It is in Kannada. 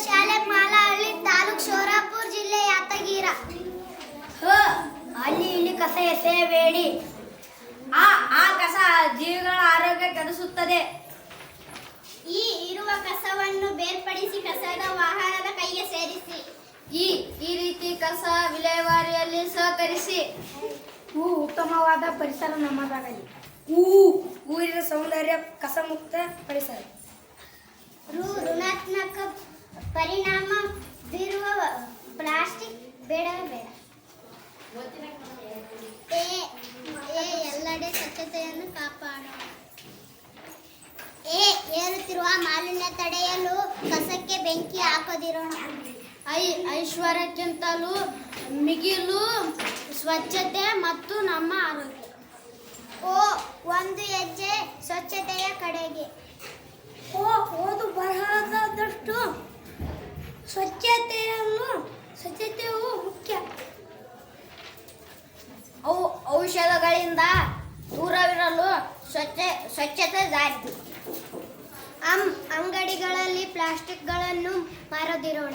ಶಾಲೆ ಮಾಲಹಳ್ಳಿ ತಾಲೂಕು ಶೋರಾಪುರ ಜಿಲ್ಲೆ ಯಾದಗಿರ. ಅಲ್ಲಿ ಇಲ್ಲಿ ಕಸ ಎಸೆಯಬೇಡಿ. ಆ ಕಸ ಜೀವಿಗಳ ಆರೋಗ್ಯ ಕೆಡಿಸುತ್ತದೆ. ಇರುವ ಕಸವನ್ನು ಬೇರ್ಪಡಿಸಿ ಕಸದ ವಾಹನದ ಕೈಗೆ ಸೇರಿಸಿ. ಈ ರೀತಿ ಕಸ ವಿಲೇವಾರಿಯಲ್ಲಿ ಸಹಕರಿಸಿ. ಉತ್ತಮವಾದ ಪರಿಸರ ನಮ್ಮದಾಗಲಿ. ಊರಿನ ಸೌಂದರ್ಯ ಕಸಮುಕ್ತ ಪರಿಸರ. ಋಣಾತ್ಮಕ ಪರಿಣಾಮ ಬೀರುವ ಪ್ಲಾಸ್ಟಿಕ್ ಬೇಡವೇ ಬೇಡ. ಎಲ್ಲೆಡೆ ಸ್ವಚ್ಛತೆಯನ್ನು ಕಾಪಾಡೋಣ. ಏರುತ್ತಿರುವ ಮಾಲಿನ್ಯ ತಡೆಯಲು ಕಸಕ್ಕೆ ಬೆಂಕಿ ಹಾಕದಿರೋಣ. ಐಶ್ವರ್ಯಕ್ಕಿಂತಲೂ ಮಿಗಿಲು ಸ್ವಚ್ಛತೆ ಮತ್ತು ನಮ್ಮ ಆರೋಗ್ಯ. ಒಂದು ಹೆಜ್ಜೆ ಸ್ವಚ್ಛತೆಯ ಕಡೆಗೆ. ಓದು ಬರಹದಷ್ಟು ಸ್ವಚ್ಛತೆಯು ಮುಖ್ಯ. ಔಷಧಗಳಿಂದ ದೂರವಿರಲು ಸ್ವಚ್ಛತೆ ಜಾರಿ. ಅಂಗಡಿಗಳಲ್ಲಿ ಪ್ಲಾಸ್ಟಿಕ್ಗಳನ್ನು ಮಾರದಿರೋಣ.